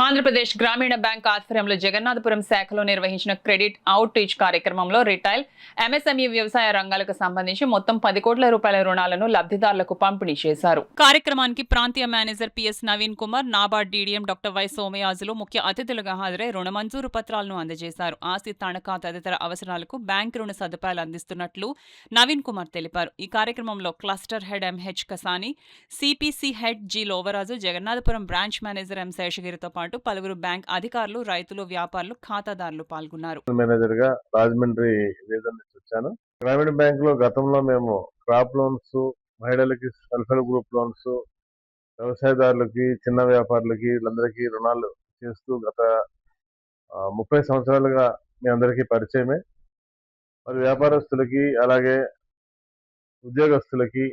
ఆంధ్రప్రదేశ్ గ్రామీణ బ్యాంక్ ఆధ్వర్యంలో జగన్నాథపురం శాఖలో నిర్వహించిన క్రెడిట్ అవుట్ రీచ్ కార్యక్రమంలో రిటైల్, ఎంఎస్ఎంఈ వ్యవసాయ రంగాలకు సంబంధించి మొత్తం 10 కోట్ల రూపాయల రుణాలను లబ్ధిదారులకు పంపిణీ చేశారు. కార్యక్రమానికి ప్రాంతీయ manager PS Naveen Kumar, NABARD DDM doctor why Somayajulu ముఖ్య అతిథులుగా హాజరై రుణ మంజూరు పత్రాలను అందజేశారు. ఆస్తి తనఖా తదితర అవసరాలకు బ్యాంకు రుణ సదుపాయాలు అందిస్తున్నట్లు నవీన్ కుమార్ తెలిపారు. ఈ కార్యక్రమంలో cluster head MH Kasani, CPC head G Lovaraju, Jagannathapuram branch manager M శేషగిరితో పాటు పలువురు బ్యాంక్ అధికారులు, రైతులు, వ్యాపారులు, ఖాతాదారులు పాల్గొన్నారు. మేనేజర్ గా రాజమండ్రి రీజన్ నుంచి వచ్చాను. గ్రామీణ బ్యాంక్ లో గతంలో మేము క్రాప్ లోన్స్, మహిళలకి సెల్ఫ్ హెల్ప్ గ్రూప్ లోన్స్, వ్యవసాయదారులకి, చిన్న వ్యాపారులకి వీళ్ళందరికీ రుణాలు చేస్తూ గత 30 సంవత్సరాలుగా మీ అందరికీ పరిచయమే. మరి వ్యాపారస్తులకి, అలాగే ఉద్యోగస్తులకి,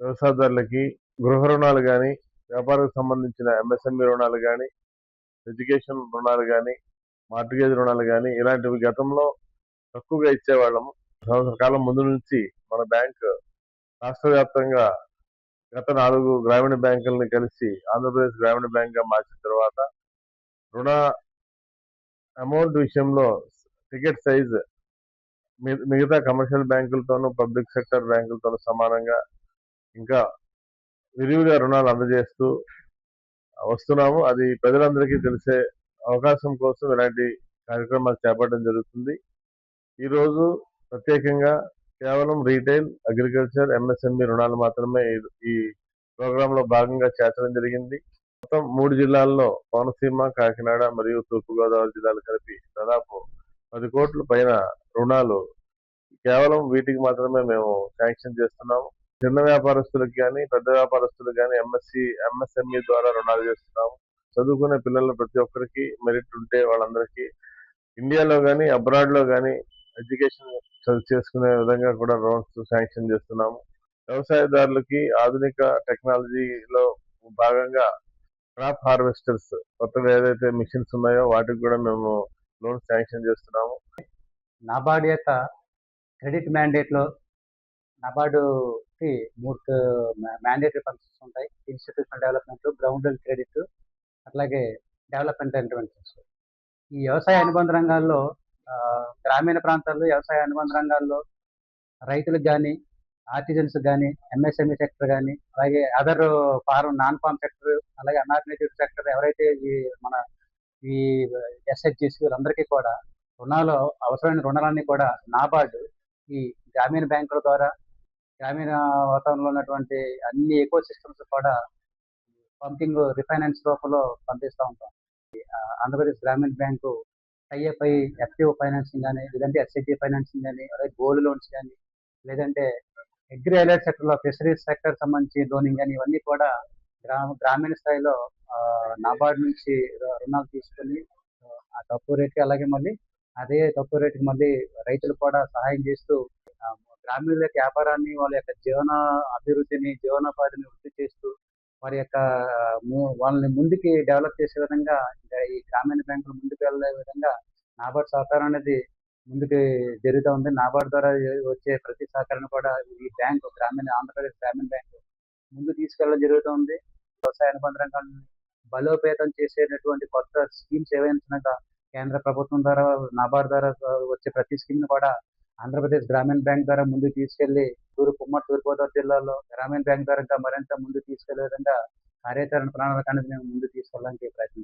వ్యవసాయదారులకి గృహ రుణాలు కానీ, వ్యాపారానికి సంబంధించిన ఎంఎస్ఎంఈ రుణాలు కానీ, ఎడ్యుకేషన్ రుణాలు కానీ, మార్టిగేజ్ రుణాలు కానీ ఇలాంటివి గతంలో తక్కువగా ఇచ్చేవాళ్ళము. సంవత్సర కాలం ముందు నుంచి మన బ్యాంక్ రాష్ట్ర వ్యాప్తంగా గత 4 గ్రామీణ బ్యాంకుల్ని కలిసి ఆంధ్రప్రదేశ్ గ్రామీణ బ్యాంక్ గా మార్చిన తర్వాత రుణ అమౌంట్ విషయంలో టికెట్ సైజ్ మిగతా కమర్షియల్ బ్యాంకులతోనూ, పబ్లిక్ సెక్టర్ బ్యాంకులతోనూ సమానంగా ఇంకా విరివిగా రుణాలు అందజేస్తూ వస్తున్నాము. అది ప్రజలందరికీ తెలిసే అవకాశం కోసం ఇలాంటి కార్యక్రమాలు చేపట్టడం జరుగుతుంది. ఈరోజు ప్రత్యేకంగా కేవలం రీటైల్, అగ్రికల్చర్, ఎంఎస్ఎంఈ రుణాలు మాత్రమే ఈ ప్రోగ్రామ్ లో భాగంగా చేర్చడం జరిగింది. మొత్తం 3 జిల్లాల్లో కోనసీమ, కాకినాడ మరియు తూర్పుగోదావరి జిల్లాలు కలిపి దాదాపు 10 కోట్ల పైన రుణాలు కేవలం వీటికి మాత్రమే మేము శాంక్షన్ చేస్తున్నాము. చిన్న వ్యాపారస్తులకు కానీ, పెద్ద వ్యాపారస్తులకు కానీ ఎంఎస్ఎంఈ ద్వారా రుణాలు చేస్తున్నాము. చదువుకునే పిల్లలు ప్రతి ఒక్కరికి మెరిట్ ఉంటే వాళ్ళందరికీ ఇండియాలో కానీ, అబ్రాడ్ లో కానీ ఎడ్యుకేషన్ చేసుకునే విధంగా కూడా లోన్స్ శాంక్షన్ చేస్తున్నాము. వ్యవసాయదారులకి ఆధునిక టెక్నాలజీలో భాగంగా క్రాప్ హార్వెస్టర్స్ కొత్తగా ఏదైతే మిషన్స్ ఉన్నాయో వాటికి కూడా మేము లోన్స్ శాంక్షన్ చేస్తున్నాము. నాబార్డ్ యొక్క క్రెడిట్ మ్యాండేట్ లో నాబార్డుకి 3 మ్యాండేటరీ ఫంక్షన్స్ ఉంటాయి. ఇన్స్టిట్యూషనల్ డెవలప్మెంట్, గ్రౌండ్ క్రెడిట్, అట్లాగే డెవలప్మెంట్ ఇంటర్వెన్షన్స్. ఈ వ్యవసాయ అనుబంధ రంగాల్లో గ్రామీణ ప్రాంతాల్లో వ్యవసాయ అనుబంధ రంగాల్లో రైతులకు కానీ, ఆర్టిజన్స్ కానీ, ఎంఎస్ఎంఈ సెక్టర్ కానీ, అలాగే అదర్ నాన్ ఫార్మ్ సెక్టర్, అలాగే అన్ఆర్గనైజ్డ్ సెక్టర్ ఎవరైతే ఈ ఎస్హెచ్జిస్ వీళ్ళందరికీ కూడా రుణాలు అవసరమైన రుణాలన్నీ కూడా నాబార్డు ఈ గ్రామీణ బ్యాంకుల ద్వారా గ్రామీణ వాతావరణంలో ఉన్నటువంటి అన్ని ఎకో సిస్టమ్స్ కూడా పంపింగ్ రిఫైనాన్స్ రూపంలో పంపిస్తూ ఉంటాం. ఆంధ్రప్రదేశ్ గ్రామీణ బ్యాంకు టైఅప్ అయ్యి ఎఫ్టీఓ ఫైనాన్సింగ్ కానీ, లేదంటే ఎస్హెచ్జి ఫైనాన్సింగ్ కానీ, అలాగే గోల్డ్ లోన్స్ కానీ, లేదంటే అగ్రి అలైడ్ సెక్టర్లో ఫిషరీస్ సెక్టర్ సంబంధించి లోనింగ్ కానీ ఇవన్నీ కూడా గ్రామీణ స్థాయిలో నాబార్డ్ నుంచి రుణాలు తీసుకొని ఆ తక్కువ రేటుకి, అలాగే మళ్ళీ అదే తక్కువ రేటుకి మళ్ళీ రైతులు కూడా సహాయం చేస్తూ గ్రామీణుల యొక్క వ్యాపారాన్ని, వాళ్ళ యొక్క జీవన అభివృద్ధిని, జీవనోపాధిని వృద్ధి చేస్తూ వారి యొక్క వాళ్ళని ముందుకి డెవలప్ చేసే విధంగా ఈ గ్రామీణ బ్యాంకులు ముందుకు వెళ్ళే విధంగా నాబార్డ్ సహకారం అనేది ముందుకు జరుగుతూ ఉంది. నాబార్డ్ ద్వారా వచ్చే ప్రతి సహకారాన్ని కూడా ఈ బ్యాంకు ఆంధ్రప్రదేశ్ గ్రామీణ బ్యాంకు ముందు తీసుకెళ్ళడం జరుగుతుంది. వ్యవసాయ అనుబంధ రంగాన్ని బలోపేతం చేసేటటువంటి కొత్త స్కీమ్స్ ఏవైనా కేంద్ర ప్రభుత్వం ద్వారా, నాబార్డ్ ద్వారా వచ్చే ప్రతి స్కీమ్ కూడా ఆంధ్రప్రదేశ్ గ్రామీణ బ్యాంక్ ద్వారా ముందుకు తీసుకెళ్లి తూర్పుగోదావరి జిల్లాలో గ్రామీణ బ్యాంక్ ద్వారా మరింత ముందుకు తీసుకెళ్లే విధంగా కార్యాచరణ ప్రణాళిక అనేది మేము ముందుకు తీసుకెళ్ళడానికి ప్రయత్నిస్తాం.